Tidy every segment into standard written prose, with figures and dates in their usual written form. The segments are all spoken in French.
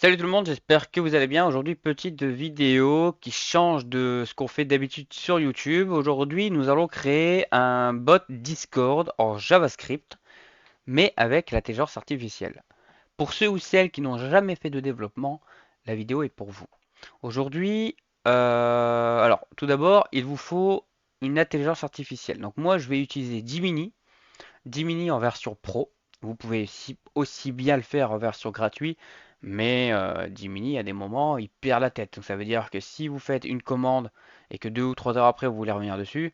Salut tout le monde, j'espère que vous allez bien. Aujourd'hui, petite vidéo qui change de ce qu'on fait d'habitude sur YouTube. Aujourd'hui, nous allons créer un bot Discord en JavaScript, mais avec l'intelligence artificielle. Pour ceux ou celles qui n'ont jamais fait de développement, la vidéo est pour vous. Aujourd'hui, alors tout d'abord, il vous faut une intelligence artificielle. Donc moi, je vais utiliser Gemini, Gemini en version pro. Vous pouvez aussi bien le faire en version gratuite, mais Gemini, à des moments, il perd la tête. Donc ça veut dire que si vous faites une commande et que 2 ou 3 heures après, vous voulez revenir dessus,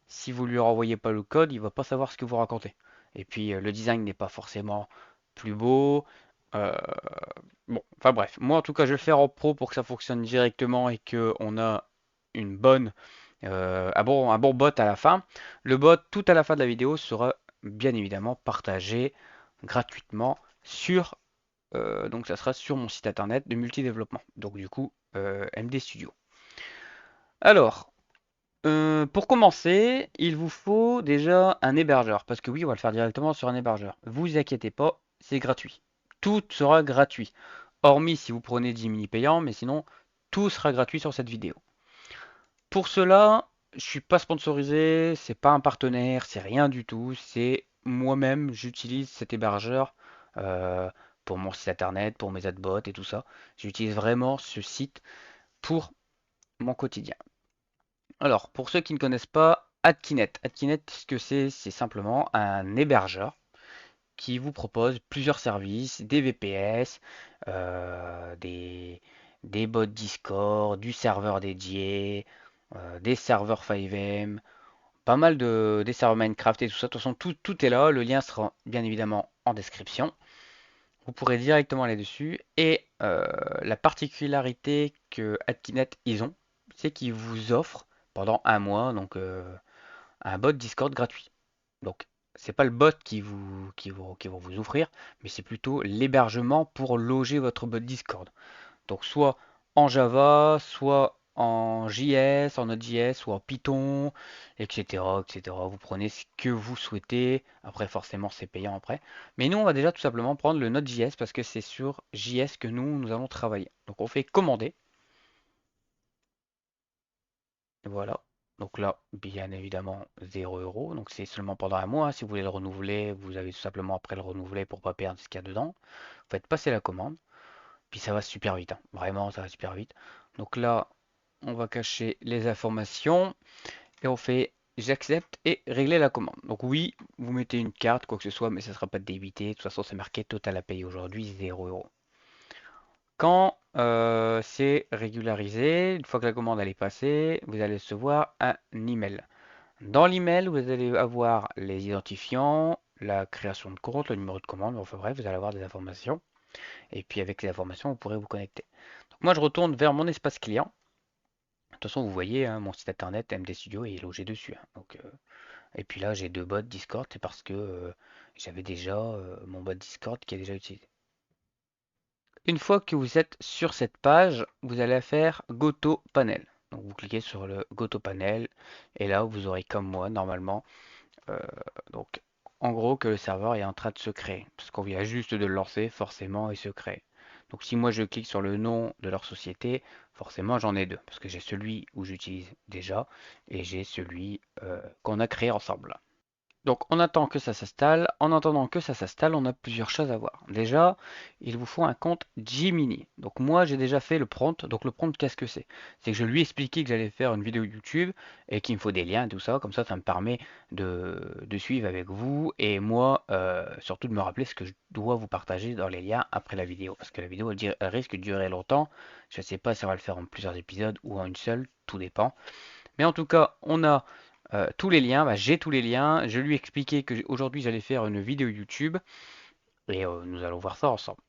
si vous lui renvoyez pas le code, il va pas savoir ce que vous racontez. Et puis le design n'est pas forcément plus beau. Euh, bon, enfin bref, moi en tout cas, je vais le faire en pro pour que ça fonctionne directement et que on a une bonne, un bon bot à la fin. Le bot, tout à la fin de la vidéo, sera bien évidemment partagé gratuitement sur, donc ça sera sur mon site internet de multi-développement. Donc du coup, MD Studio. Alors, pour commencer, il vous faut déjà un hébergeur. Parce que oui, on va le faire directement sur un hébergeur. Vous inquiétez pas, c'est gratuit. Tout sera gratuit. Hormis si vous prenez Gemini payant, mais sinon, tout sera gratuit sur cette vidéo. Pour cela, je suis pas sponsorisé, c'est pas un partenaire, c'est rien du tout. C'est moi-même, j'utilise cet hébergeur euh, pour mon site internet, pour mes adbots et tout ça. J'utilise vraiment ce site pour mon quotidien. Alors, pour ceux qui ne connaissent pas Adkinet, Adkinet, ce que c'est simplement un hébergeur qui vous propose plusieurs services, des VPS, euh, des, des bots Discord, du serveur dédié, des serveurs 5M, pas mal des serveurs Minecraft et tout ça. De toute façon, tout est là. Le lien sera bien évidemment en description. Vous pourrez directement aller dessus. Et la particularité que Adkinet ils ont, c'est qu'ils vous offrent pendant un mois un bot Discord gratuit. Donc, c'est pas le bot qui vont vous offrir, mais c'est plutôt l'hébergement pour loger votre bot Discord. Donc, soit en Java, soit en JS, en Node.js ou en Python, etc., etc. Vous prenez ce que vous souhaitez. Après, forcément, c'est payant après. Mais nous, on va déjà tout simplement prendre le Node.js parce que c'est sur JS que nous allons travailler. Donc, on fait commander. Voilà. Donc là, bien évidemment, 0 €. Donc c'est seulement pendant un mois. Si vous voulez le renouveler, vous avez tout simplement après le renouveler pour pas perdre ce qu'il y a dedans. Vous faites passer la commande. Puis ça va super vite, hein. Vraiment, ça va super vite. Donc là, on va cacher les informations et on fait j'accepte et régler la commande. Donc oui, vous mettez une carte, quoi que ce soit, mais ça ne sera pas débité. De toute façon, c'est marqué total à payer aujourd'hui, 0 €. Quand c'est régularisé, une fois que la commande elle est passée, vous allez recevoir un email. Dans l'email, vous allez avoir les identifiants, la création de compte, le numéro de commande, enfin bref, vous allez avoir des informations. Et puis avec les informations, vous pourrez vous connecter. Donc moi, je retourne vers mon espace client. De toute façon, vous voyez, hein, mon site internet MD Studio est logé dessus, hein. Donc, et puis là, j'ai deux bots Discord, c'est parce que j'avais déjà mon bot Discord qui est déjà utilisé. Une fois que vous êtes sur cette page, vous allez faire Goto Panel. Donc vous cliquez sur le Goto Panel et là vous aurez comme moi normalement euh, donc en gros que le serveur est en train de se créer. Parce qu'on vient juste de le lancer, forcément il se crée. Donc si moi je clique sur le nom de leur société, forcément j'en ai deux. Parce que j'ai celui où j'utilise déjà et j'ai celui qu'on a créé ensemble. Donc on attend que ça s'installe. En attendant que ça s'installe, on a plusieurs choses à voir. Déjà, il vous faut un compte Gemini. Donc moi j'ai déjà fait le prompt. Donc le prompt, qu'est-ce que c'est? C'est que je lui ai expliqué que j'allais faire une vidéo YouTube et qu'il me faut des liens et tout ça. Comme ça me permet de suivre avec vous et moi surtout de me rappeler ce que je dois vous partager dans les liens après la vidéo. Parce que la vidéo elle risque de durer longtemps. Je ne sais pas si on va le faire en plusieurs épisodes ou en une seule, tout dépend. Mais en tout cas, on a tous les liens, bah, j'ai tous les liens. Je lui ai expliqué que aujourd'hui j'allais faire une vidéo YouTube et nous allons voir ça ensemble.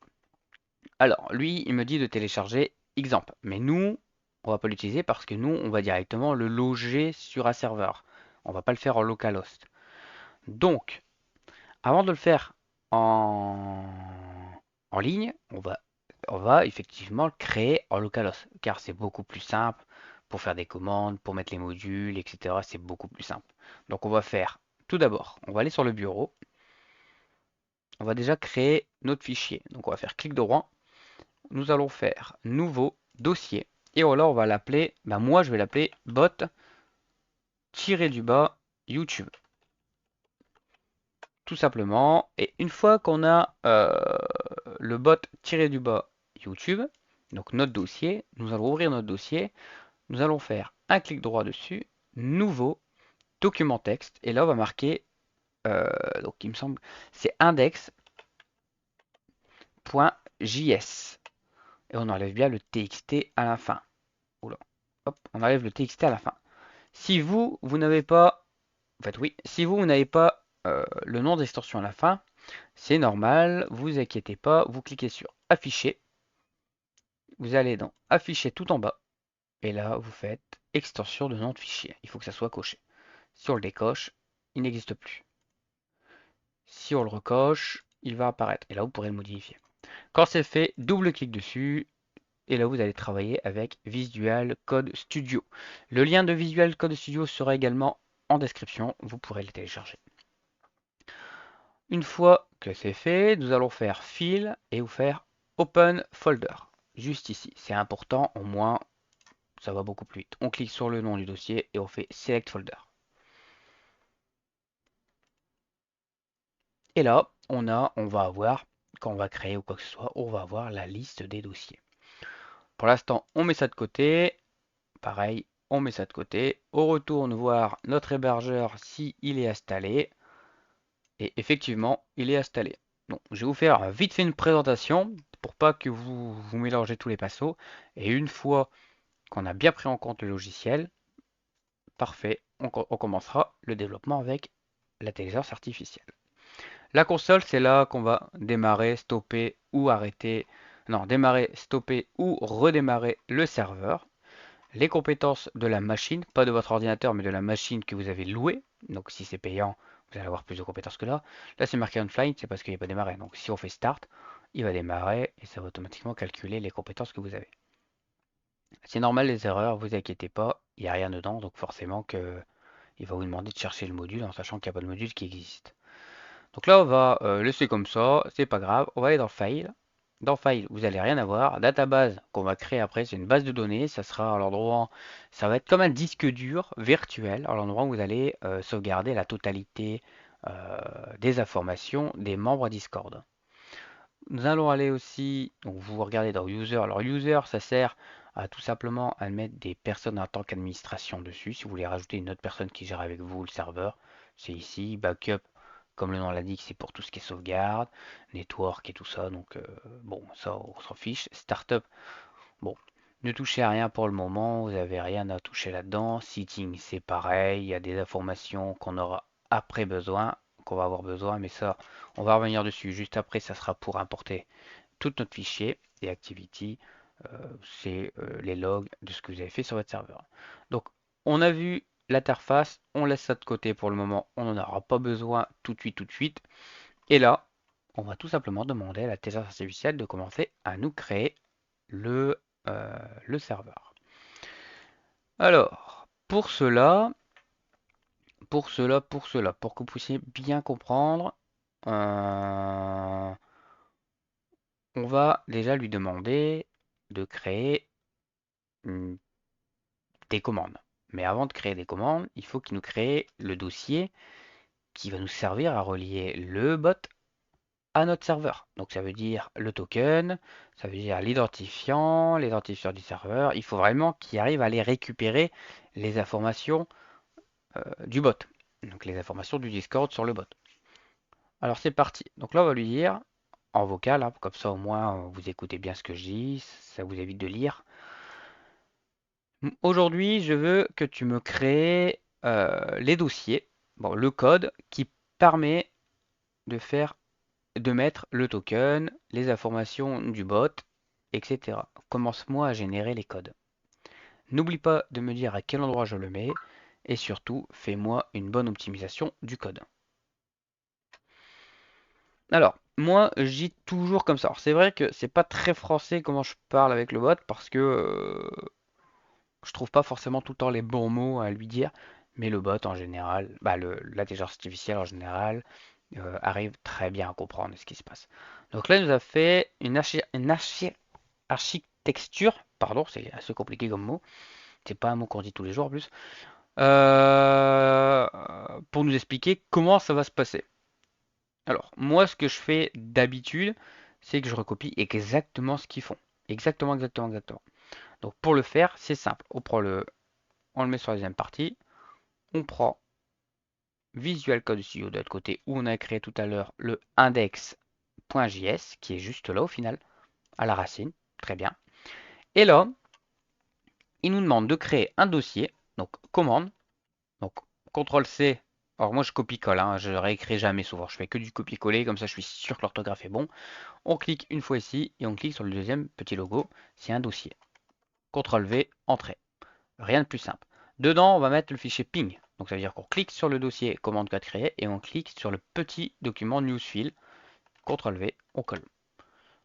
Alors, lui, il me dit de télécharger Exemple. Mais nous, on va pas l'utiliser parce que nous, on va directement le loger sur un serveur. On va pas le faire en localhost. Donc, avant de le faire en, en ligne, on va effectivement le créer en localhost car c'est beaucoup plus simple pour faire des commandes, pour mettre les modules, etc. C'est beaucoup plus simple. Donc on va faire tout d'abord, on va aller sur le bureau, on va déjà créer notre fichier. Donc on va faire clic droit, nous allons faire nouveau dossier. Et là, on va l'appeler, moi je vais l'appeler bot-du-bas YouTube. Tout simplement. Et une fois qu'on a le bot-du-bas YouTube, donc notre dossier, nous allons ouvrir notre dossier. Nous allons faire un clic droit dessus, nouveau, document texte. Et là, on va marquer, donc il me semble, c'est index.js. Et on enlève bien le txt à la fin. Oula. Hop, on enlève le txt à la fin. Si vous n'avez pas, en fait oui, si vous n'avez pas le nom d'extension à la fin, c'est normal, vous inquiétez pas, vous cliquez sur afficher, vous allez dans afficher tout en bas, et là vous faites extension de nom de fichier. Il faut que ça soit coché. Si on le décoche, il n'existe plus. Si on le recoche, il va apparaître, et là vous pourrez le modifier. Quand c'est fait, double clic dessus, et là vous allez travailler avec Visual Code Studio. Le lien de Visual Code Studio sera également en description, vous pourrez le télécharger. Une fois que c'est fait, nous allons faire File et vous faire Open Folder. Juste ici, c'est important, au moins ça va beaucoup plus vite. On clique sur le nom du dossier et on fait Select Folder. Et là, on va avoir, quand on va créer ou quoi que ce soit, on va avoir la liste des dossiers. Pour l'instant, on met ça de côté. Pareil, on met ça de côté. On retourne voir notre hébergeur si il est installé. Et effectivement, il est installé. Donc, je vais vous faire vite fait une présentation pour pas que vous mélangez tous les pinceaux. Et une fois qu'on a bien pris en compte le logiciel, parfait, on commencera le développement avec l'intelligence artificielle. La console, c'est là qu'on va démarrer, stopper ou arrêter. Non, démarrer, stopper ou redémarrer le serveur. Les compétences de la machine, pas de votre ordinateur, mais de la machine que vous avez louée. Donc si c'est payant, vous allez avoir plus de compétences que là. Là, c'est marqué on fly, c'est parce qu'il n'est pas démarré. Donc si on fait start, il va démarrer et ça va automatiquement calculer les compétences que vous avez. C'est normal les erreurs, vous inquiétez pas, il n'y a rien dedans, donc forcément que il va vous demander de chercher le module en sachant qu'il n'y a pas de module qui existe. Donc là, on va laisser comme ça, c'est pas grave. On va aller dans File. Dans File, vous n'allez rien avoir. Database qu'on va créer après, c'est une base de données. Ça sera à l'endroit, ça va être comme un disque dur virtuel, à l'endroit où vous allez sauvegarder la totalité des informations des membres Discord. Nous allons aller aussi, donc vous regardez dans User. Alors User, ça sert à tout simplement à mettre des personnes en tant qu'administration dessus. Si vous voulez rajouter une autre personne qui gère avec vous le serveur, c'est ici. Backup, comme le nom l'indique, c'est pour tout ce qui est sauvegarde, network et tout ça. Donc bon, ça on s'en fiche. Startup, bon, ne touchez à rien pour le moment, vous n'avez rien à toucher là-dedans. Seating, c'est pareil, il y a des informations qu'on aura après besoin, qu'on va avoir besoin, mais ça, on va revenir dessus. Juste après, ça sera pour importer tout notre fichier. Et Activity, c'est les logs de ce que vous avez fait sur votre serveur. Donc, on a vu l'interface, on laisse ça de côté pour le moment, on n'en aura pas besoin tout de suite, tout de suite. Et là, on va tout simplement demander à l'intelligence artificielle de commencer à nous créer le, le serveur. Alors, pour que vous puissiez bien comprendre, euh, on va déjà lui demander de créer des commandes. Mais avant de créer des commandes, il faut qu'il nous crée le dossier qui va nous servir à relier le bot à notre serveur. Donc ça veut dire le token, ça veut dire l'identifiant du serveur. Il faut vraiment qu'il arrive à aller récupérer les informations du bot. Donc les informations du Discord sur le bot. Alors c'est parti. Donc là on va lui dire en vocal, hein, comme ça au moins vous écoutez bien ce que je dis, ça vous évite de lire. Aujourd'hui, je veux que tu me crées les dossiers, bon, le code qui permet de faire, de mettre le token, les informations du bot, etc. Commence-moi à générer les codes. N'oublie pas de me dire à quel endroit je le mets et surtout, fais-moi une bonne optimisation du code. Alors, moi, j'y toujours comme ça. Alors, c'est vrai que c'est pas très français comment je parle avec le bot parce que je trouve pas forcément tout le temps les bons mots à lui dire, mais le bot en général, l'intelligence artificielle en général, arrive très bien à comprendre ce qui se passe. Donc là, il nous a fait une architecture, pardon, c'est assez compliqué comme mot. C'est pas un mot qu'on dit tous les jours en plus. Euh, pour nous expliquer comment ça va se passer. Alors, moi, ce que je fais d'habitude, c'est que je recopie exactement ce qu'ils font. Exactement, exactement, exactement. Donc, pour le faire, c'est simple. On le met sur la deuxième partie. On prend Visual Code Studio de l'autre côté, où on a créé tout à l'heure le index.js, qui est juste là au final, à la racine. Très bien. Et là, il nous demande de créer un dossier. Donc, commande. Donc, CTRL-C. Alors, moi, je copie-colle. Hein, je réécris jamais souvent. Je fais que du copier-coller. Comme ça, je suis sûr que l'orthographe est bon. On clique une fois ici et on clique sur le deuxième petit logo. C'est un dossier. CTRL-V, entrée. Rien de plus simple. Dedans, on va mettre le fichier ping. Donc, ça veut dire qu'on clique sur le dossier commande code créé et on clique sur le petit document newsfile. CTRL-V, on colle.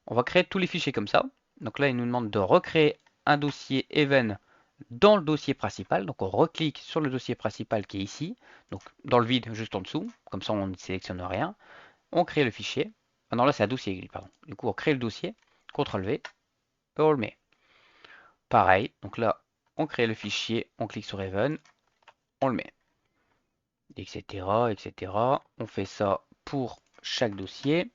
On va créer tous les fichiers comme ça. Donc là, il nous demande de recréer un dossier event dans le dossier principal. Donc on reclique sur le dossier principal qui est ici, donc dans le vide juste en dessous. Comme ça, on ne sélectionne rien. On crée le fichier. Ah non, là, c'est un dossier, pardon. Du coup, on crée le dossier. CTRL-V et on le met. Pareil, donc là, on crée le fichier, on clique sur Even, on le met, etc., etc. On fait ça pour chaque dossier.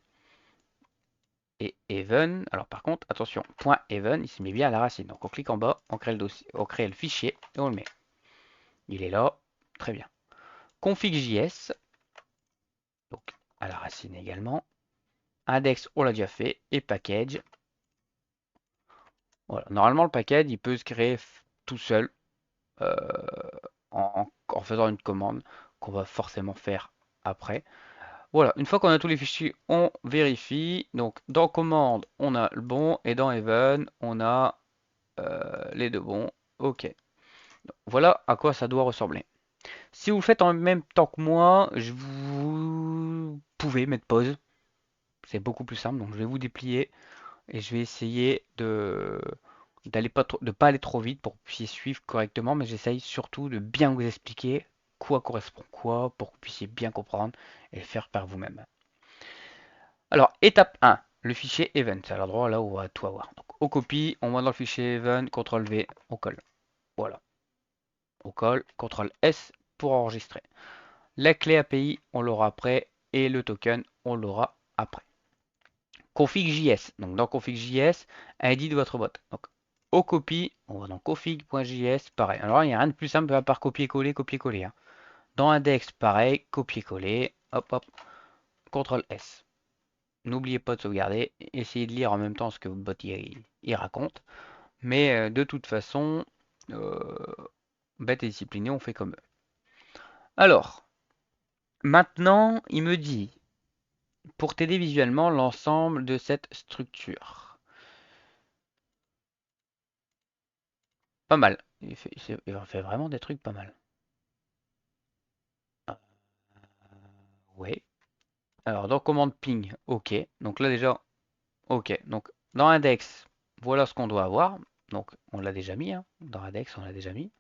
Et even, alors par contre, attention, point .even, il se met bien à la racine. Donc on clique en bas, on crée le dossier, on crée le fichier et on le met. Il est là, très bien. Config.js, donc à la racine également. Index, on l'a déjà fait. Et package. Voilà. Normalement, le package, il peut se créer tout seul euh, en faisant une commande qu'on va forcément faire après. Voilà, une fois qu'on a tous les fichiers, on vérifie. Donc dans commande, on a le bon et dans even, on a les deux bons. Ok. Voilà à quoi ça doit ressembler. Si vous le faites en même temps que moi, vous pouvez mettre pause. C'est beaucoup plus simple. Donc je vais vous déplier et je vais essayer de pas aller trop vite pour que vous puissiez suivre correctement. Mais j'essaye surtout de bien vous expliquer quoi correspond quoi pour que vous puissiez bien comprendre et le faire par vous-même. Alors étape 1, le fichier event. C'est à l'endroit là où on va tout avoir. Donc on copie, on va dans le fichier event, CTRL V, on colle. Voilà. On colle, CTRL S pour enregistrer. La clé API, on l'aura après, et le token, on l'aura après. Config.js, donc dans config.js, ID de votre bot. Donc, au copie, on va dans config.js, pareil. Alors, il n'y a rien de plus simple à part copier-coller, copier-coller. Hein. Dans index, pareil, copier-coller, hop, hop, CTRL S. N'oubliez pas de sauvegarder, essayez de lire en même temps ce que votre bot il raconte. Mais de toute façon, euh, bête et discipliné, on fait comme eux. Alors, maintenant, il me dit, pour t'aider visuellement, l'ensemble de cette structure. Pas mal. Il fait vraiment des trucs pas mal. Ouais. Alors, dans commande ping, ok. Donc là déjà, ok. Donc, dans index, voilà ce qu'on doit avoir. Donc, on l'a déjà mis. Hein. Dans index, on l'a déjà mis.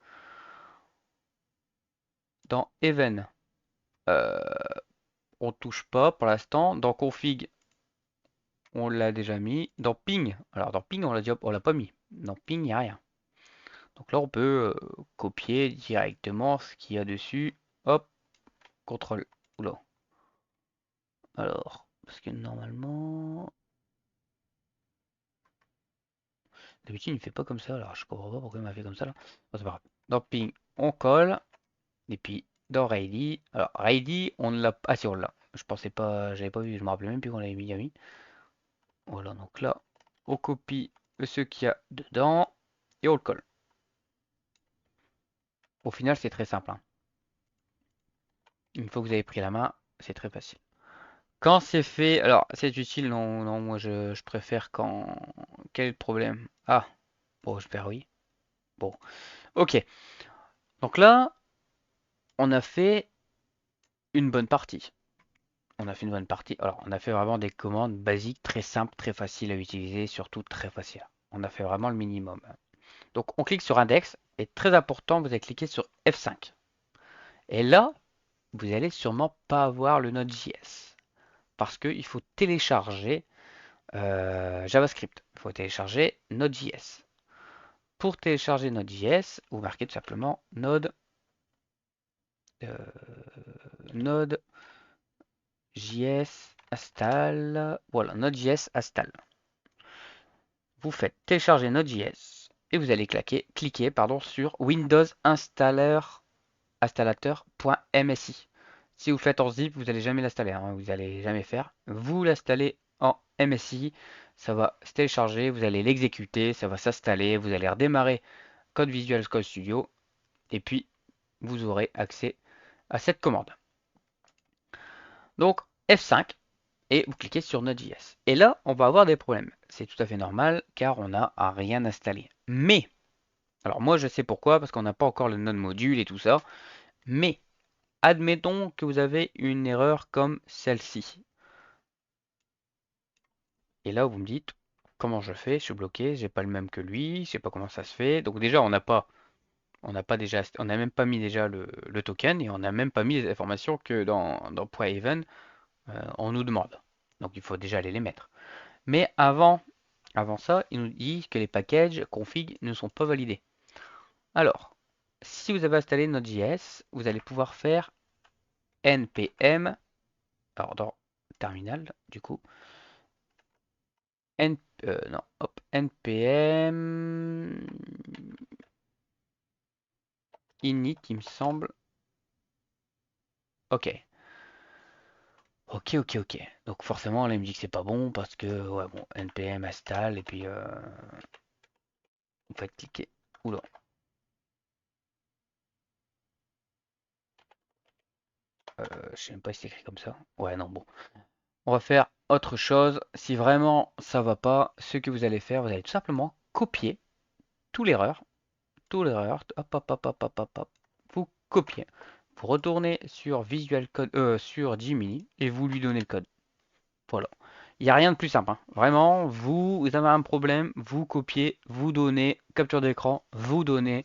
Dans even, euh, on touche pas pour l'instant. Dans config, on l'a déjà mis. Dans ping, alors dans ping, on l'a pas mis. Dans ping, il n'y a rien. Donc là, on peut copier directement ce qu'il y a dessus. Hop, contrôle. Oula. Alors, parce que normalement, d'habitude, il ne fait pas comme ça. Alors, je comprends pas pourquoi il m'a fait comme ça là. Bon, c'est pas grave. Dans ping, on colle. Et puis, dans ready. Alors, ready, on ne l'a pas. Ah, si, on l'a. Je pensais pas, j'avais pas vu, je me rappelais même plus qu'on l'avait mis. Ah oui. Voilà, donc là, on copie ce qu'il y a dedans et on le colle. Au final, c'est très simple. Hein. Une fois que vous avez pris la main, c'est très facile. Quand c'est fait, alors c'est utile, non, non, moi je préfère quand. Quel est le problème? Ah, bon, je perds oui. Bon, ok. Donc là, on a fait une bonne partie. On a fait une bonne partie. Alors, on a fait vraiment des commandes basiques, très simples, très faciles à utiliser, surtout très faciles. On a fait vraiment le minimum. Donc, on clique sur Index, et très important, vous allez cliquer sur F5. Et là, vous allez sûrement pas avoir le Node.js, parce qu'il faut télécharger JavaScript. Il faut télécharger Node.js. Pour télécharger Node.js, vous marquez tout simplement euh, Node.js install. Voilà, Node.js install. Vous faites télécharger Node.js et vous allez cliquer sur Windows installateur.msi. Si vous le faites en zip, vous n'allez jamais l'installer, hein, vous n'allez jamais faire. Vous l'installez en MSI, ça va se télécharger, vous allez l'exécuter, ça va s'installer, vous allez redémarrer Code Visual Code Studio et puis vous aurez accès à cette commande. Donc F5 et vous cliquez sur Node.js. Et là, on va avoir des problèmes. C'est tout à fait normal car on n'a rien installé. Mais, alors moi je sais pourquoi, parce qu'on n'a pas encore le Node module et tout ça. Mais, admettons que vous avez une erreur comme celle-ci. Et là, vous me dites, comment je fais? Je suis bloqué, j'ai pas le même que lui, je sais pas comment ça se fait. Donc déjà, on n'a même pas mis déjà le token et on n'a même pas mis les informations que dans .even on nous demande. Donc il faut déjà aller les mettre. Mais avant ça, il nous dit que les packages config ne sont pas validés. Alors, si vous avez installé Node.js, vous allez pouvoir faire npm, alors dans terminal du coup, non, hop, npm init, il me semble. Ok, ok. Donc forcément, là, il me dit que c'est pas bon parce que, ouais, bon, npm install et puis vous faites cliquer. Oula. Je sais même pas si c'est écrit comme ça. Ouais, non, bon. On va faire autre chose. Si vraiment ça va pas, ce que vous allez faire, vous allez tout simplement copier tout l'erreur. Tout l'erreur. Hop, hop, hop, hop, hop, hop, hop. Vous copiez. Vous retournez sur Visual Code, sur Gemini et vous lui donnez le code. Voilà. Il n'y a rien de plus simple, hein. Vraiment, vous avez un problème, vous copiez, vous donnez, capture d'écran, vous donnez.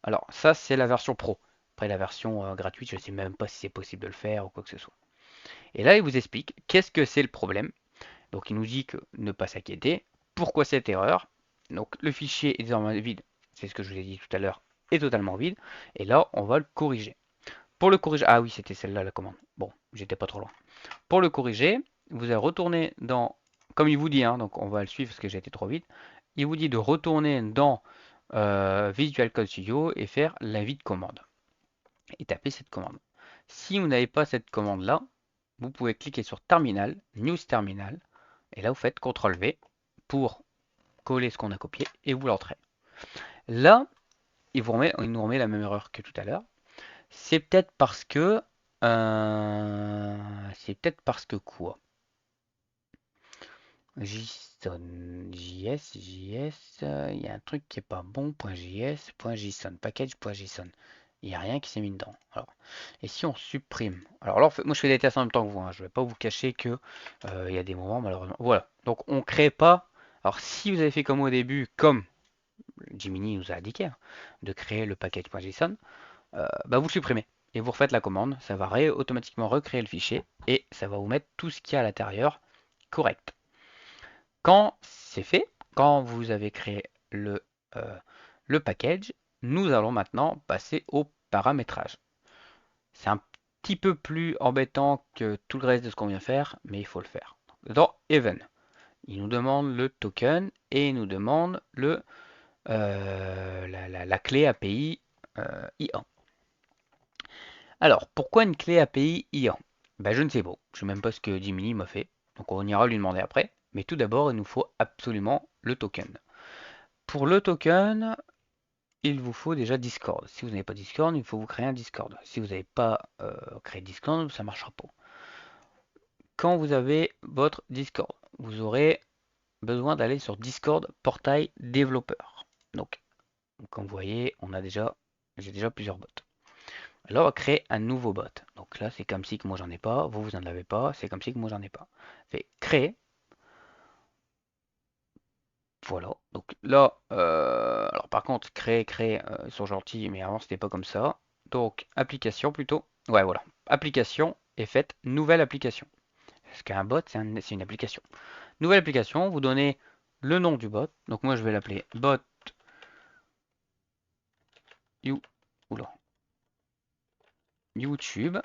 Alors, ça, c'est la version pro. Après, la version gratuite, je ne sais même pas si c'est possible de le faire ou quoi que ce soit. Et là, il vous explique qu'est-ce que c'est le problème. Donc, il nous dit que ne pas s'inquiéter. Pourquoi cette erreur? Donc, le fichier est désormais vide. C'est ce que je vous ai dit tout à l'heure, est totalement vide. Et là, on va le corriger. Pour le corriger, ah oui, c'était celle-là la commande. Bon, j'étais pas trop loin. Pour le corriger, vous allez retourner dans, comme il vous dit, hein, donc on va le suivre parce que j'ai été trop vite. Il vous dit de retourner dans Visual Code Studio et faire l'avis de commande. Et taper cette commande. Si vous n'avez pas cette commande-là, vous pouvez cliquer sur Terminal, News Terminal, et là vous faites CTRL V pour coller ce qu'on a copié et vous l'entrez. Là, il nous remet la même erreur que tout à l'heure. C'est peut-être parce que... c'est peut-être parce que quoi? JS, il y a un truc qui est pas bon, .js, .json, package.json. Il n'y a rien qui s'est mis dedans. Alors, et si on supprime? Alors là, moi je fais des tests en même temps que vous, hein. Je ne vais pas vous cacher que il y a des moments malheureusement. Voilà. Donc on crée pas. Alors si vous avez fait comme au début, comme Jiminy nous a indiqué, hein, de créer le package.json, bah vous le supprimez. Et vous refaites la commande, ça va automatiquement recréer le fichier et ça va vous mettre tout ce qu'il y a à l'intérieur correct. Quand c'est fait, quand vous avez créé le package, nous allons maintenant passer au paramétrage. C'est un petit peu plus embêtant que tout le reste de ce qu'on vient faire, mais il faut le faire. Dans Even, il nous demande le token et il nous demande la clé API IA. Alors, pourquoi une clé API IA? Ben, je ne sais pas. Je ne sais même pas ce que Jiminy m'a fait. Donc on ira lui demander après. Mais tout d'abord, il nous faut absolument le token. Pour le token, il vous faut déjà Discord. Si vous n'avez pas Discord, il faut vous créer un Discord. Si vous n'avez pas créé Discord, ça ne marchera pas. Quand vous avez votre Discord, vous aurez besoin d'aller sur Discord portail développeur. Donc, comme vous voyez, j'ai déjà plusieurs bots. Là, on va créer un nouveau bot. Donc là, c'est comme si que moi j'en ai pas, vous en avez pas, c'est comme si que moi j'en ai pas. Fait créer. Voilà. Donc là, alors par contre, créer, ils sont gentils, mais avant c'était pas comme ça. Donc application plutôt. Ouais, voilà. Application et faites nouvelle application. Parce qu'un bot, c'est une application. Nouvelle application, vous donnez le nom du bot. Donc moi, je vais l'appeler bot you, oula, YouTube.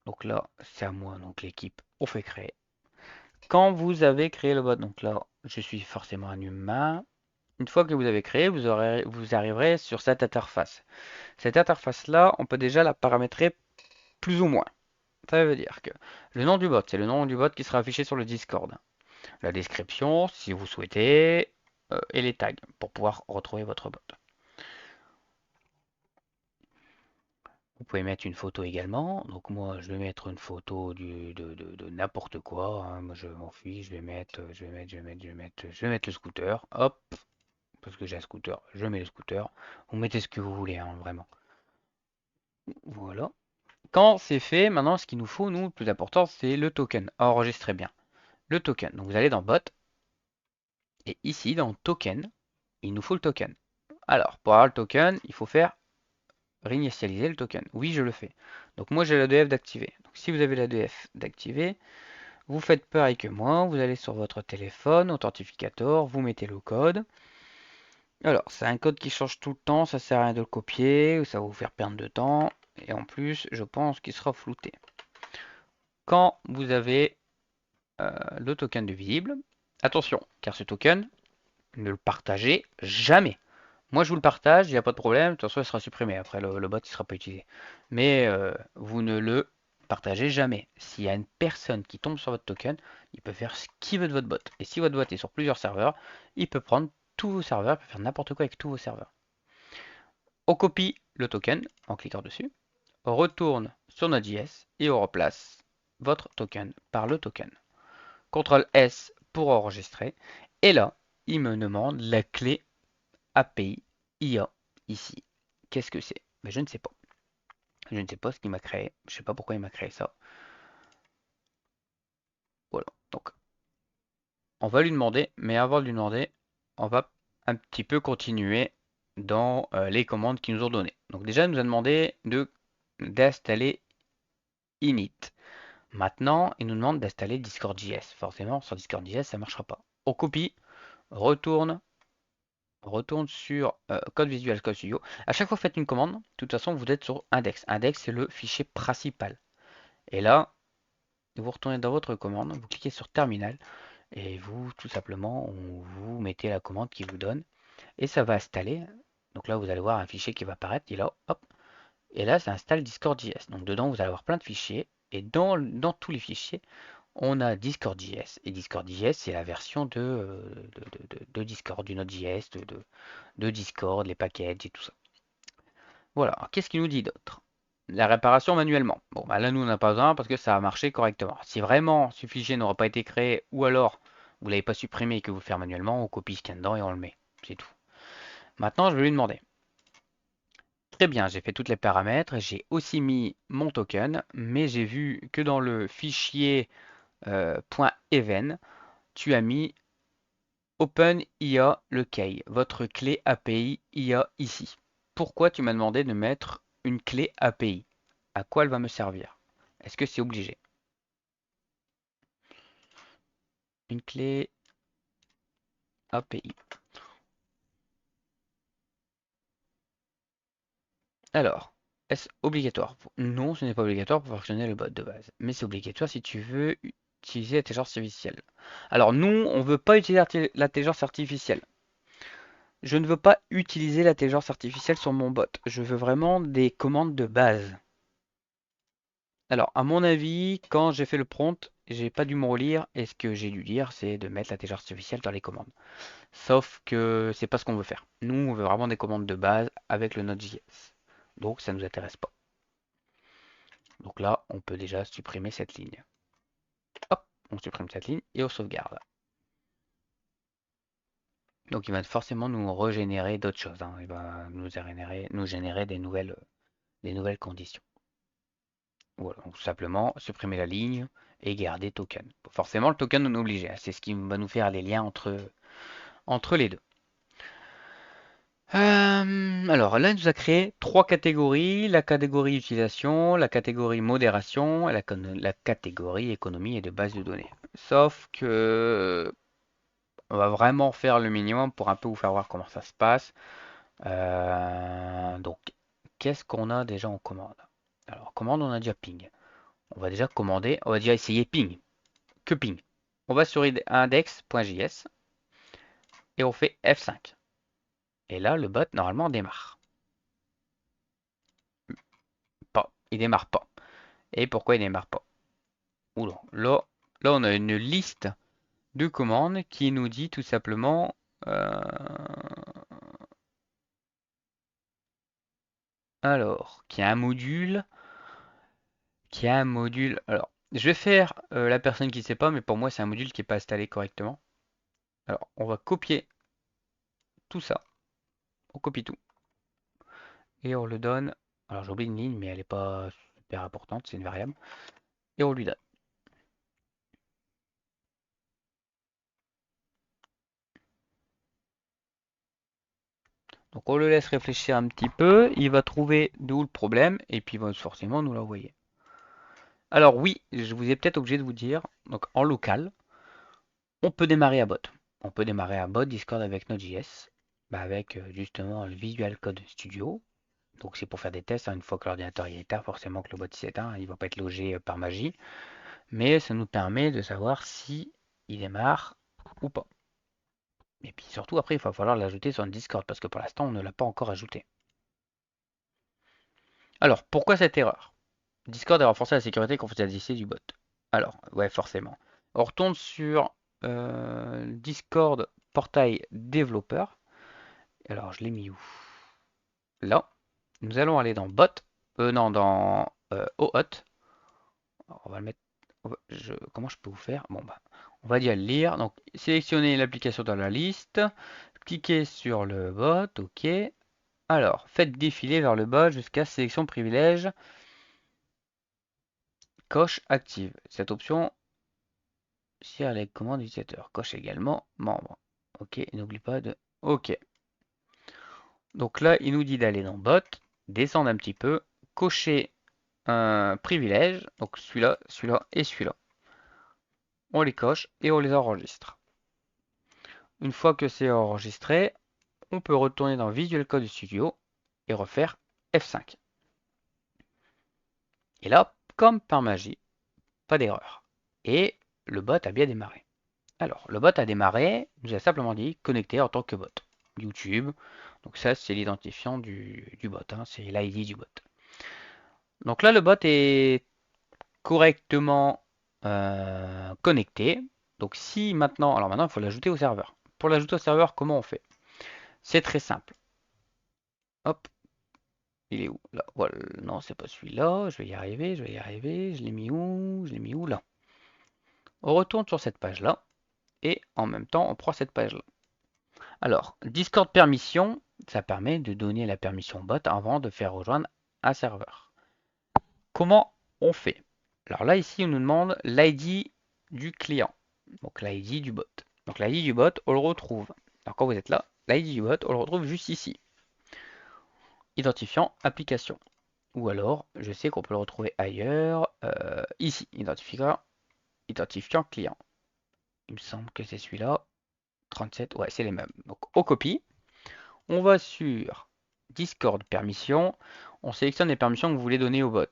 Donc là, c'est à moi, donc l'équipe, on fait créer. Quand vous avez créé le bot, donc là, je suis forcément un humain. Une fois que vous avez créé, vous arriverez sur cette interface. Cette interface-là, on peut déjà la paramétrer plus ou moins. Ça veut dire que le nom du bot, c'est le nom du bot qui sera affiché sur le Discord. La description, si vous souhaitez, et les tags pour pouvoir retrouver votre bot. Vous pouvez mettre une photo également. Donc moi, je vais mettre une photo de n'importe quoi, hein. Moi, je m'en fiche. Je vais mettre le scooter. Hop, parce que j'ai un scooter. Je mets le scooter. Vous mettez ce que vous voulez, hein, vraiment. Voilà. Quand c'est fait, maintenant, ce qu'il nous faut, nous, le plus important, c'est le token. Enregistrez bien. Le token. Donc vous allez dans Bot. Et ici, dans Token, il nous faut le token. Alors, pour avoir le token, il faut faire réinitialiser le token. Oui, je le fais. Donc moi, j'ai l'ADF d'activer. Donc si vous avez l'ADF d'activer, vous faites pareil que moi. Vous allez sur votre téléphone, authentificator, vous mettez le code. Alors, c'est un code qui change tout le temps, ça sert à rien de le copier, ça va vous faire perdre de temps. Et en plus, je pense qu'il sera flouté. Quand vous avez le token de visible, attention, car ce token, ne le partagez jamais. Moi, je vous le partage, il n'y a pas de problème. De toute façon, il sera supprimé. Après, le bot ne sera pas utilisé. Mais vous ne le partagez jamais. S'il y a une personne qui tombe sur votre token, il peut faire ce qu'il veut de votre bot. Et si votre bot est sur plusieurs serveurs, il peut prendre tous vos serveurs, il peut faire n'importe quoi avec tous vos serveurs. On copie le token en cliquant dessus, on retourne sur Node.js et on remplace votre token par le token. CTRL S pour enregistrer. Et là, il me demande la clé API IA ici. Qu'est-ce que c'est? Mais je ne sais pas. Je ne sais pas ce qu'il m'a créé. Je ne sais pas pourquoi il m'a créé ça. Voilà. Donc, on va lui demander, mais avant de lui demander, on va un petit peu continuer dans les commandes qu'ils nous ont données. Donc déjà, il nous a demandé d'installer init. Maintenant, il nous demande d'installer Discord.js. Forcément, sur Discord.js, ça ne marchera pas. On copie, retourne, sur Code Visual Code Studio. À chaque fois que vous faites une commande, de toute façon, vous êtes sur index. Index, c'est le fichier principal. Et là, vous retournez dans votre commande, vous cliquez sur terminal et vous, tout simplement, vous mettez la commande qui vous donne et ça va installer. Donc là, vous allez voir un fichier qui va apparaître. Et là, hop, et là, ça installe Discord.js. Donc dedans, vous allez avoir plein de fichiers et dans tous les fichiers, on a Discord.js. Et Discord.js, c'est la version de Discord, du Node.js, de Discord, les packages et tout ça. Voilà, qu'est-ce qu'il nous dit d'autre? La réparation manuellement. Bon, bah là, nous, on n'a pas besoin parce que ça a marché correctement. Si vraiment ce fichier n'aura pas été créé ou alors vous l'avez pas supprimé et que vous le faites manuellement, on copie ce qu'il y a dedans et on le met. C'est tout. Maintenant, je vais lui demander. Très bien, j'ai fait tous les paramètres. J'ai aussi mis mon token, mais j'ai vu que dans le fichier .even, tu as mis OpenIA le key, votre clé API IA ici. Pourquoi tu m'as demandé de mettre une clé API? À quoi elle va me servir? Est-ce que c'est obligé? Une clé API. Alors, est-ce obligatoire? Non, ce n'est pas obligatoire pour fonctionner le bot de base. Mais c'est obligatoire si tu veux utiliser l'intelligence artificielle. Alors nous, on ne veut pas utiliser l'intelligence artificielle. Je ne veux pas utiliser l'intelligence artificielle sur mon bot. Je veux vraiment des commandes de base. Alors, à mon avis, quand j'ai fait le prompt, j'ai pas dû me relire, et ce que j'ai dû lire, c'est de mettre l'intelligence artificielle dans les commandes. Sauf que c'est pas ce qu'on veut faire. Nous, on veut vraiment des commandes de base avec le Node.js. Donc, ça nous intéresse pas. Donc là, on peut déjà supprimer cette ligne. Hop, on supprime cette ligne et on sauvegarde. Donc, il va forcément nous régénérer d'autres choses, hein. Il va nous générer des nouvelles conditions. Voilà, donc tout simplement supprimer la ligne et garder token. Forcément, le token on est obligé, hein. C'est ce qui va nous faire les liens entre les deux. Alors là, il nous a créé trois catégories, la catégorie utilisation, la catégorie modération et la catégorie économie et de base de données. Sauf que on va vraiment faire le minimum pour un peu vous faire voir comment ça se passe. Donc, qu'est-ce qu'on a déjà en commande? Alors, en commande, on a déjà ping. On va déjà commander, on va déjà essayer ping. Que ping? On va sur index.js et on fait F5. Et là, le bot, normalement, démarre. Pas. Il démarre pas. Et pourquoi il démarre pas? Oula, là, on a une liste de commandes qui nous dit tout simplement alors, qu'il y a un module, Alors, je vais faire la personne qui ne sait pas, mais pour moi, c'est un module qui n'est pas installé correctement. Alors, on va copier tout ça. On copie tout. Et on le donne. Alors, j'ai oublié une ligne, mais elle n'est pas super importante, c'est une variable. Et on lui donne. Donc, on le laisse réfléchir un petit peu. Il va trouver d'où le problème. Et puis, il va forcément nous l'envoyer. Alors, oui, je vous ai peut-être obligé de vous dire. Donc, en local, on peut démarrer à bot. On peut démarrer à bot Discord avec Node.js. Avec justement le Visual Code Studio. Donc c'est pour faire des tests, hein. Une fois que l'ordinateur est éteint, forcément que le bot s'éteint, il ne va pas être logé par magie. Mais ça nous permet de savoir si il démarre ou pas. Et puis surtout après, il va falloir l'ajouter sur un Discord parce que pour l'instant, on ne l'a pas encore ajouté. Alors, pourquoi cette erreur? Discord a renforcé la sécurité confidentialité du bot. Alors, ouais, forcément. On retourne sur Discord portail développeur. Alors, je l'ai mis où? Là. Nous allons aller dans bot. Non, dans OAuth. On va le mettre. Comment je peux vous faire? Bon, bah, on va dire lire. Donc, sélectionnez l'application dans la liste. Cliquez sur le bot. OK. Alors, faites défiler vers le bas jusqu'à sélection privilège. Coche active. Cette option sert les commandes utilisateur. Coche également membre. OK. N'oublie pas de. OK. Donc là, il nous dit d'aller dans bot, descendre un petit peu, cocher un privilège. Donc celui-là, celui-là et celui-là. On les coche et on les enregistre. Une fois que c'est enregistré, on peut retourner dans Visual Code Studio et refaire F5. Et là, comme par magie, pas d'erreur. Et le bot a bien démarré. Alors, le bot a démarré, nous a simplement dit connecter en tant que bot. YouTube. Donc ça, c'est l'identifiant du bot, hein, c'est l'ID du bot. Donc là, le bot est correctement connecté. Donc si maintenant, alors maintenant, il faut l'ajouter au serveur. Pour l'ajouter au serveur, comment on fait? C'est très simple. Hop, il est où? Là, voilà. Non, c'est pas celui-là. Je vais y arriver, je vais y arriver. Je l'ai mis où? Je l'ai mis où? Là. On retourne sur cette page-là. Et en même temps, on prend cette page-là. Alors, Discord permission, ça permet de donner la permission bot avant de faire rejoindre un serveur. Comment on fait? Alors là, ici, on nous demande l'ID du client. Donc l'ID du bot. Donc l'ID du bot, on le retrouve. Alors quand vous êtes là, l'ID du bot, on le retrouve juste ici. Identifiant application. Ou alors, je sais qu'on peut le retrouver ailleurs. Ici, identifiant client. Il me semble que c'est celui-là. 37, ouais, c'est les mêmes. Donc, on copie. On va sur Discord permission. On sélectionne les permissions que vous voulez donner au bot.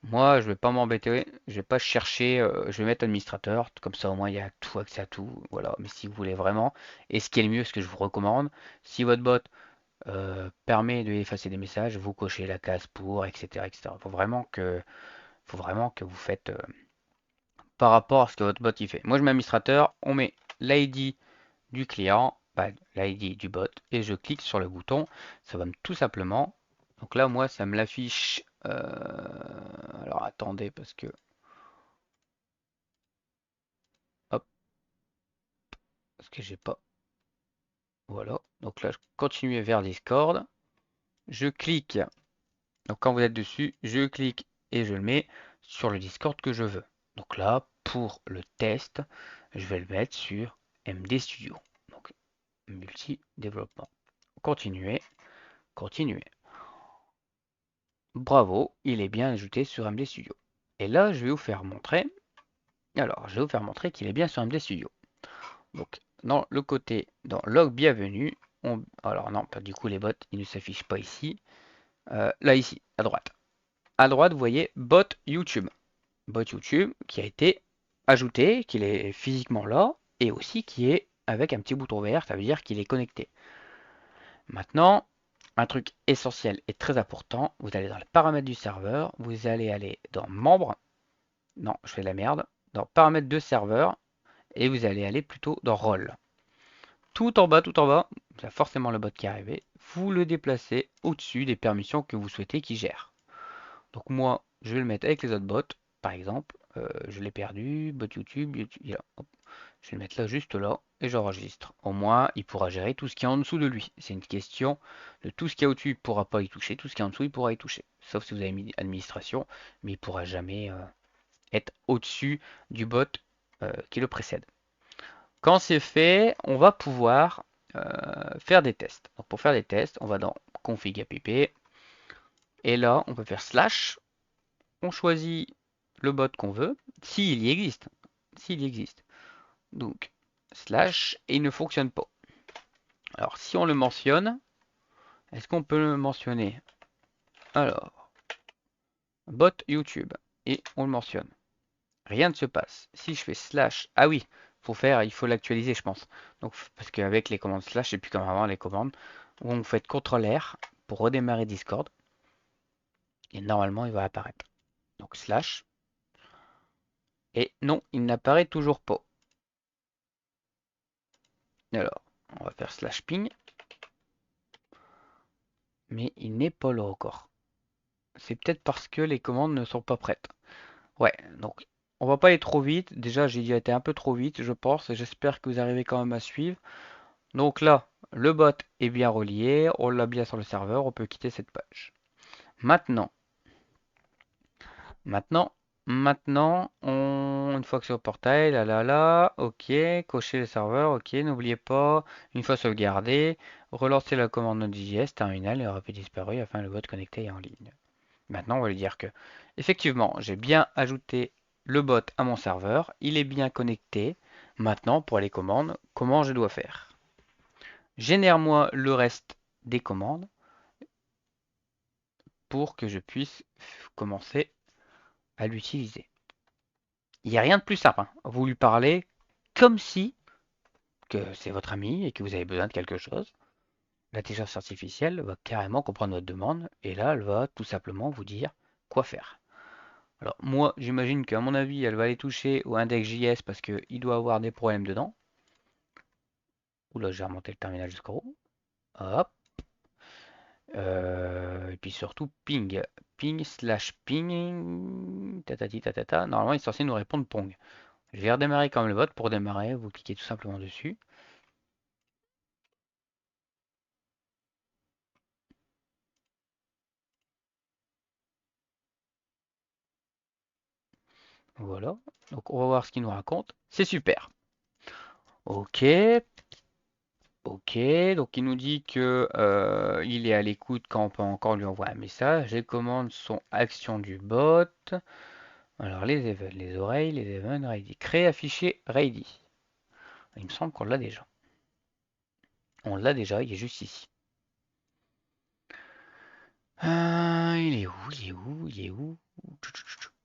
Moi, je vais pas m'embêter. Je vais pas chercher. Je vais mettre administrateur. Comme ça, au moins, il y a tout accès à tout. Voilà. Mais si vous voulez vraiment, et ce qui est le mieux, ce que je vous recommande, si votre bot permet de effacer des messages, vous cochez la case pour, etc., etc. Faut vraiment que vous faites par rapport à ce que votre bot il fait. Moi, je mets administrateur, on met l'ID du client, l'ID du bot, et je clique sur le bouton. Ça va me tout simplement. Donc là, moi, ça me l'affiche. Alors attendez, parce que. Hop, parce que j'ai pas. Voilà. Donc là, je continue vers Discord. Je clique. Donc quand vous êtes dessus, je clique et je le mets sur le Discord que je veux. Donc là, pour le test, je vais le mettre sur MD Studio. Donc multi-développement. Continuer. Continuer. Bravo, il est bien ajouté sur MD Studio. Et là, je vais vous faire montrer. Alors, je vais vous faire montrer qu'il est bien sur MD Studio. Donc, dans le côté, dans log bienvenue, alors non, pas du coup les bots, ils ne s'affichent pas ici. Là, ici, à droite. À droite, vous voyez bot YouTube. Bot YouTube qui a été ajouté, qu'il est physiquement là, et aussi qui est avec un petit bouton vert, ça veut dire qu'il est connecté. Maintenant, un truc essentiel et très important, vous allez dans les paramètres du serveur, vous allez aller dans membres, non, je fais de la merde, dans paramètres de serveur, et vous allez aller plutôt dans rôle. Tout en bas, vous avez forcément le bot qui est arrivé, vous le déplacez au-dessus des permissions que vous souhaitez qu'il gère. Donc moi, je vais le mettre avec les autres bots, par exemple, je l'ai perdu, bot YouTube, là, hop. Je vais le mettre là, juste là, et j'enregistre. Au moins, il pourra gérer tout ce qui est en dessous de lui. C'est une question de tout ce qui est au-dessus, il ne pourra pas y toucher, tout ce qui est en dessous, il pourra y toucher. Sauf si vous avez mis administration, mais il ne pourra jamais être au-dessus du bot qui le précède. Quand c'est fait, on va pouvoir faire des tests. Donc pour faire des tests, on va dans config app, et là, on peut faire slash, on choisit le bot qu'on veut, s'il y existe. S'il y existe. Donc, slash, et il ne fonctionne pas. Alors, si on le mentionne, est-ce qu'on peut le mentionner? Alors, bot YouTube, et on le mentionne. Rien ne se passe. Si je fais slash, ah oui, il faut l'actualiser, je pense. Donc, parce qu'avec les commandes slash, c'est plus comme avant les commandes, où on fait CTRL R pour redémarrer Discord, et normalement, il va apparaître. Donc, slash, et non, il n'apparaît toujours pas. Alors, on va faire slash ping, mais il n'est pas là encore. C'est peut-être parce que les commandes ne sont pas prêtes. Ouais, donc on va pas aller trop vite. Déjà, j'ai été un peu trop vite, je pense, et j'espère que vous arrivez quand même à suivre. Donc là, le bot est bien relié, on l'a bien sur le serveur, on peut quitter cette page. Maintenant, maintenant, une fois que c'est au portail, ok, cocher le serveur, ok, n'oubliez pas, une fois sauvegardé, relancer la commande Node.js, terminal et aura pu disparu afin le bot connecté est en ligne. Maintenant, on va lui dire que, effectivement, j'ai bien ajouté le bot à mon serveur, il est bien connecté. Maintenant, pour les commandes, comment je dois faire? Génère-moi le reste des commandes pour que je puisse commencer à l'utiliser. Il n'y a rien de plus simple, hein. Vous lui parlez comme si que c'est votre ami et que vous avez besoin de quelque chose. L'intelligence artificielle va carrément comprendre votre demande et là, elle va tout simplement vous dire quoi faire. Alors moi, j'imagine qu'à mon avis, elle va aller toucher au index.js parce qu'il doit avoir des problèmes dedans. Oula, j'ai remonté le terminal jusqu'au haut. Hop. Et puis surtout ping. Ping slash ping. Tatati tatata. Normalement, il est censé nous répondre pong. Je vais redémarrer comme le bot. Pour démarrer, vous cliquez tout simplement dessus. Voilà. Donc on va voir ce qu'il nous raconte. C'est super. Ok. Ok, donc il nous dit que il est à l'écoute quand on peut encore lui envoyer un message. Les commandes sont action du bot. Alors les events, les oreilles, les events, ready. Créer un fichier ready. Il me semble qu'on l'a déjà. On l'a déjà, il est juste ici. Il est où? Il est où? Il est où?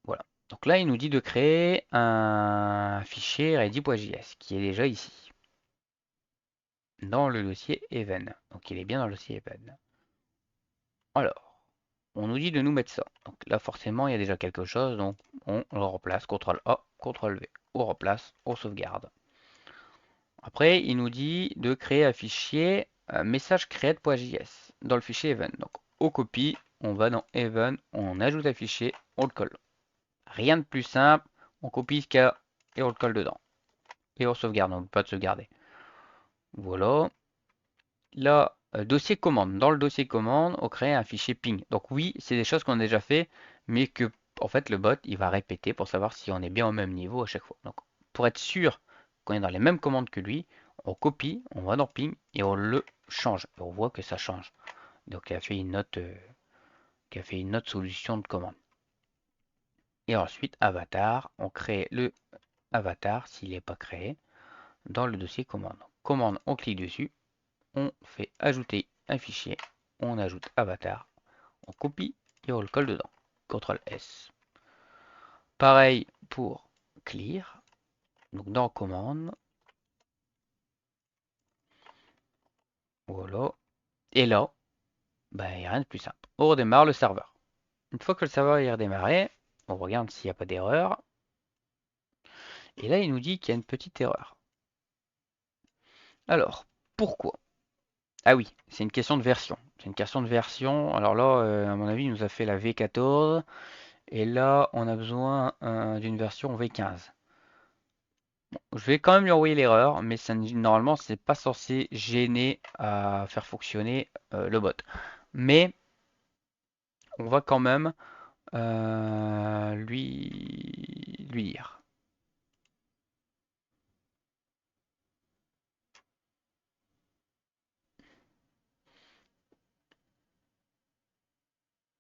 Voilà. Donc là, il nous dit de créer un fichier ready.js qui est déjà ici. Dans le dossier event. Donc il est bien dans le dossier event. Alors, on nous dit de nous mettre ça. Donc là, forcément, il y a déjà quelque chose. Donc on le remplace. CTRL A, CTRL V. On remplace, on sauvegarde. Après, il nous dit de créer un fichier message create.js dans le fichier event. Donc, on copie, on va dans event, on ajoute un fichier, on le colle. Rien de plus simple, on copie ce qu'il y a et on le colle dedans. Et on sauvegarde, on ne peut pas de sauvegarder. Voilà. Là, dossier commande. Dans le dossier commande, on crée un fichier ping. Donc oui, c'est des choses qu'on a déjà fait, mais que en fait le bot il va répéter pour savoir si on est bien au même niveau à chaque fois. Donc pour être sûr qu'on est dans les mêmes commandes que lui, on copie, on va dans ping et on le change. Et on voit que ça change. Donc qui a fait une autre solution de commande. Et ensuite, avatar, on crée le avatar s'il n'est pas créé dans le dossier commande. Commande, on clique dessus, on fait ajouter un fichier, on ajoute avatar, on copie et on le colle dedans. CTRL S. Pareil pour clear. Donc dans commande, voilà. Et là, ben, il n'y a rien de plus simple. On redémarre le serveur. Une fois que le serveur est redémarré, on regarde s'il n'y a pas d'erreur. Et là, il nous dit qu'il y a une petite erreur. Alors, pourquoi? Ah oui, c'est une question de version. C'est une question de version. Alors là, à mon avis, il nous a fait la V14. Et là, on a besoin d'une version V15. Je vais quand même lui envoyer l'erreur, mais ça, normalement, c'est pas censé gêner à faire fonctionner le bot. Mais on va quand même lui dire.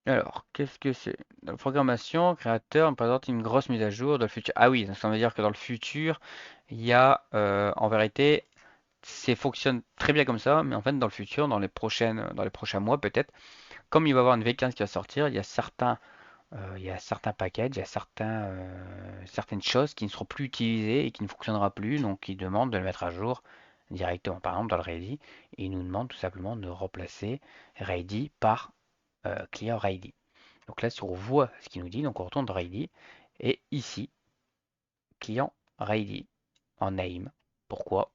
Alors, qu'est-ce que c'est? Dans la programmation, créateur me présente une grosse mise à jour dans le futur. Ah oui, ça veut dire que dans le futur, il y a en vérité, ça fonctionne très bien comme ça, mais en fait, dans le futur, dans les prochains mois peut-être, comme il va y avoir une V15 qui va sortir, il y a certains packages, il y a certaines choses qui ne seront plus utilisées et qui ne fonctionneront plus, donc ils demandent de le mettre à jour directement, par exemple dans le Ready, et ils nous demandent tout simplement de remplacer Ready par Clear Ready. Donc là, si on voit ce qu'il nous dit, donc on retourne dans Ready, et ici, client Ready en name. Pourquoi?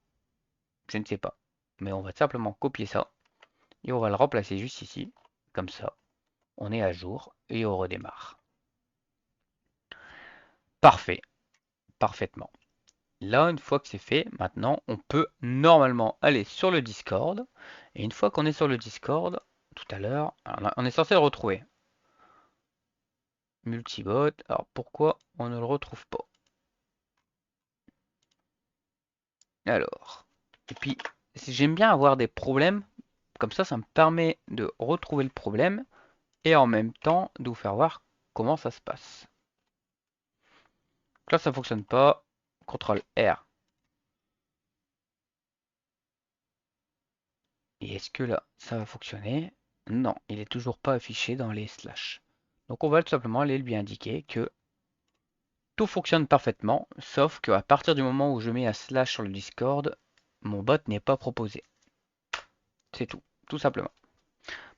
Je ne sais pas. Mais on va simplement copier ça et on va le remplacer juste ici, comme ça. On est à jour et on redémarre. Parfait, parfaitement. Là, une fois que c'est fait, maintenant, on peut normalement aller sur le Discord. Et une fois qu'on est sur le Discord, tout à l'heure, on est censé le retrouver. Multibot. Alors pourquoi on ne le retrouve pas? Alors. Et puis, j'aime bien avoir des problèmes. Comme ça me permet de retrouver le problème et en même temps de vous faire voir comment ça se passe. Donc là, ça fonctionne pas. CTRL R. Et est-ce que là, ça va fonctionner? Non, il est toujours pas affiché dans les slash. Donc on va tout simplement aller lui indiquer que tout fonctionne parfaitement, sauf qu'à partir du moment où je mets un slash sur le Discord, mon bot n'est pas proposé. C'est tout, tout simplement.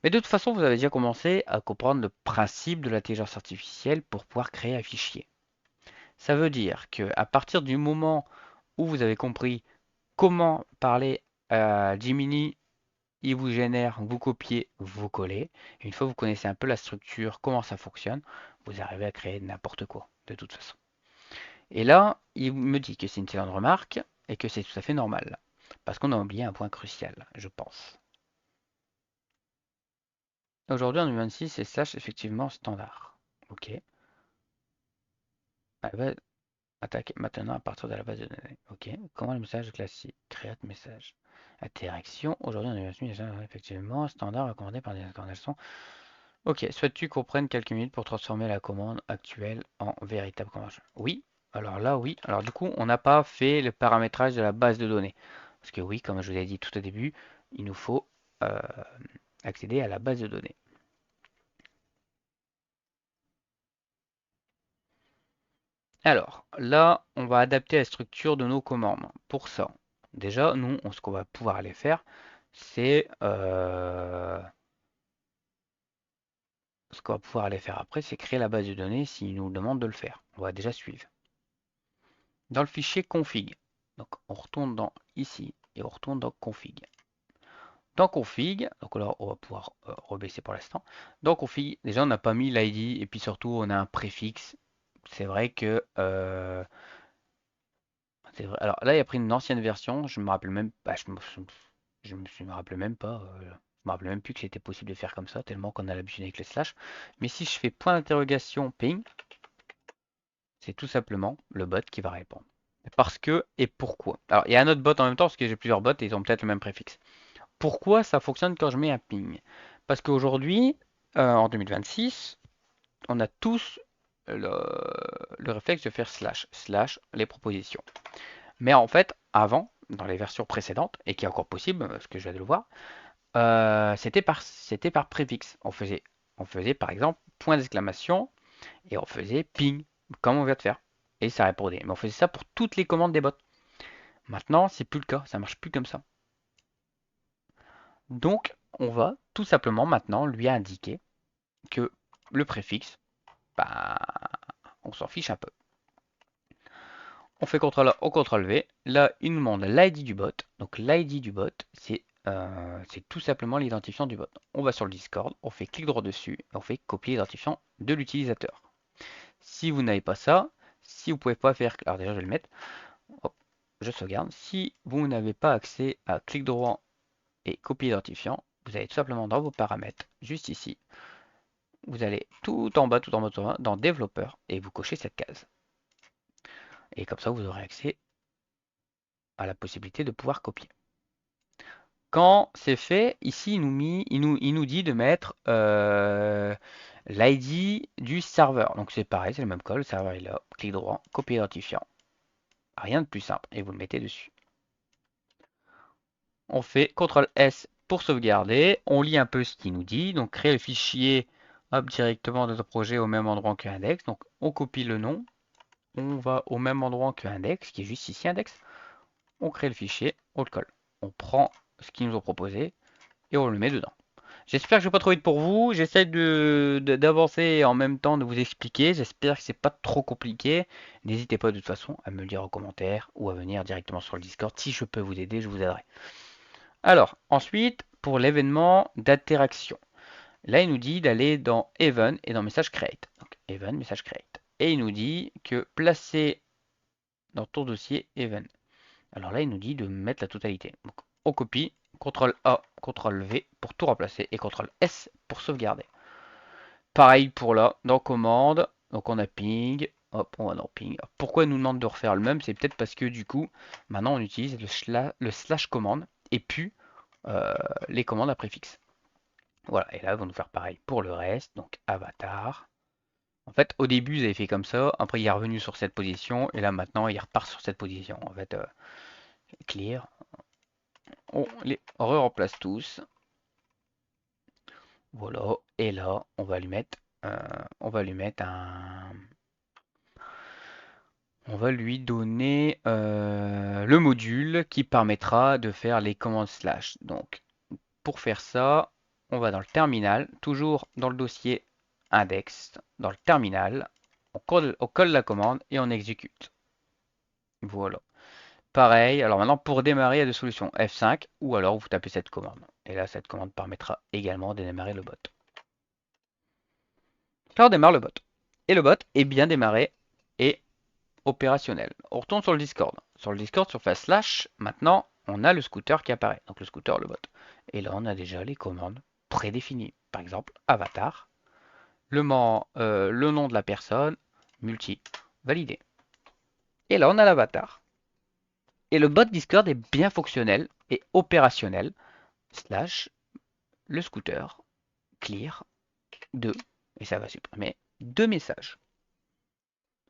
Mais de toute façon, vous avez déjà commencé à comprendre le principe de l'intelligence artificielle pour pouvoir créer un fichier. Ça veut dire que à partir du moment où vous avez compris comment parler à Gemini, il vous génère, vous copiez, vous collez. Et une fois que vous connaissez un peu la structure, comment ça fonctionne, vous arrivez à créer n'importe quoi, de toute façon. Et là, il me dit que c'est une excellente remarque et que c'est tout à fait normal. Parce qu'on a oublié un point crucial, je pense. Aujourd'hui, en 2026, c'est slash effectivement standard. Ok. Ah bah, attaque maintenant à partir de la base de données. Ok. Comment le message classique? Create message. Interaction. Aujourd'hui, en 2026, effectivement standard recommandé par des organisations. Ok. Souhaites-tu qu'on prenne quelques minutes pour transformer la commande actuelle en véritable commande? Oui. Alors là, oui. Alors du coup, on n'a pas fait le paramétrage de la base de données. Parce que oui, comme je vous l'ai dit tout au début, il nous faut euh, accéder à la base de données. Alors, là, on va adapter la structure de nos commandes. Pour ça, déjà, nous, ce qu'on va pouvoir aller faire, c'est ce qu'on va pouvoir aller faire après, c'est créer la base de données s'il nous demande de le faire. On va déjà suivre. Dans le fichier config, donc on retourne dans ici et on retourne dans config. Dans config, donc là, on va pouvoir rebaisser pour l'instant. Dans config, déjà, on n'a pas mis l'ID et puis surtout, on a un préfixe. C'est vrai que c'est vrai. Alors là, il a pris une ancienne version. Je me rappelle même pas. Je me rappelle même pas. Je me rappelle même plus que c'était possible de faire comme ça, tellement qu'on a l'habitude avec les slash. Mais si je fais point d'interrogation ping, c'est tout simplement le bot qui va répondre. Parce que et pourquoi? Alors il y a un autre bot en même temps parce que j'ai plusieurs bots et ils ont peut-être le même préfixe. Pourquoi ça fonctionne quand je mets un ping? Parce qu'aujourd'hui, en 2026, on a tous le, le réflexe de faire slash les propositions. Mais en fait, avant, dans les versions précédentes, et qui est encore possible, parce que je viens de le voir, c'était par préfixe. On faisait par exemple point d'exclamation et on faisait ping, comme on vient de faire. Et ça répondait. Mais on faisait ça pour toutes les commandes des bots. Maintenant, c'est plus le cas, ça marche plus comme ça. Donc, on va tout simplement maintenant lui indiquer que le préfixe, bah, on s'en fiche un peu. On fait CTRL A ou CTRL V. Là, il nous demande l'ID du bot. Donc l'ID du bot, c'est tout simplement l'identifiant du bot. On va sur le Discord, on fait clic droit dessus et on fait copier l'identifiant de l'utilisateur. Si vous n'avez pas ça, si vous ne pouvez pas faire, alors déjà je vais le mettre, hop, je sauvegarde. Si vous n'avez pas accès à clic droit et copier identifiant, vous allez tout simplement dans vos paramètres, juste ici, vous allez tout en bas, tout en bas, tout en bas, dans développeur et vous cochez cette case. Et comme ça, vous aurez accès à la possibilité de pouvoir copier. Quand c'est fait, ici, il nous dit de mettre l'ID du serveur. Donc c'est pareil, c'est le même code, le serveur est là, clic droit, copier identifiant. Rien de plus simple, et vous le mettez dessus. On fait CTRL S pour sauvegarder, on lit un peu ce qu'il nous dit, donc créer le fichier hop, directement dans notre projet au même endroit que index. Donc on copie le nom, on va au même endroit que index, qui est juste ici index, on crée le fichier, on le colle. On prend ce qu'ils nous ont proposé et on le met dedans. J'espère que je ne vais pas trop vite pour vous. J'essaie d'avancer en même temps de vous expliquer. J'espère que c'est pas trop compliqué. N'hésitez pas de toute façon à me le dire en commentaire ou à venir directement sur le Discord. Si je peux vous aider, je vous aiderai. Alors, ensuite, pour l'événement d'interaction. Là, il nous dit d'aller dans Event et dans Message Create. Donc, Event, Message Create. Et il nous dit que placer dans ton dossier Event. Alors là, il nous dit de mettre la totalité. Donc, on copie, CTRL A, CTRL V pour tout remplacer et CTRL S pour sauvegarder. Pareil pour là, dans commande, donc on a ping, hop, on va dans ping. Pourquoi il nous demande de refaire le même? C'est peut-être parce que du coup, maintenant on utilise le slash commande et puis les commandes à préfixe. Voilà, et là, ils vont nous faire pareil pour le reste, donc avatar. En fait, au début, ils avaient fait comme ça, après il est revenu sur cette position, et là maintenant, il repart sur cette position. En fait, clear, on les remplace tous. Voilà, et là, on va lui mettre on va lui donner le module qui permettra de faire les commandes slash. Donc, pour faire ça, on va dans le terminal, toujours dans le dossier index, dans le terminal, on colle la commande et on exécute. Voilà. Pareil, alors maintenant pour démarrer, il y a deux solutions, F5 ou alors vous tapez cette commande. Et là, cette commande permettra également de démarrer le bot. Là, on démarre le bot. Et le bot est bien démarré et opérationnel. On retourne sur le Discord. Sur le Discord, sur face slash, maintenant, on a le scooter qui apparaît. Donc le scooter, le bot. Et là, on a déjà les commandes prédéfinies. Par exemple, avatar, le nom de la personne, multi, validé. Et là, on a l'avatar. Et le bot Discord est bien fonctionnel et opérationnel. Slash, le scooter, clear, 2. Et ça va supprimer 2 messages.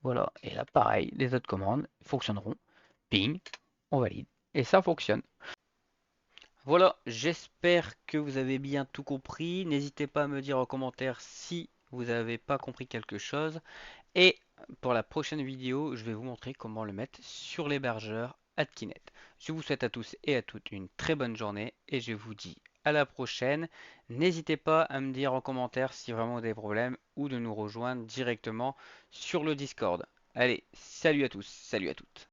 Voilà, et là pareil, les autres commandes fonctionneront. Ping, on valide, et ça fonctionne. Voilà, j'espère que vous avez bien tout compris. N'hésitez pas à me dire en commentaire si vous n'avez pas compris quelque chose. Et pour la prochaine vidéo, je vais vous montrer comment le mettre sur l'hébergeur Adkinet. Je vous souhaite à tous et à toutes une très bonne journée et je vous dis à la prochaine. N'hésitez pas à me dire en commentaire si vraiment vous avez des problèmes ou de nous rejoindre directement sur le Discord. Allez, salut à tous, salut à toutes.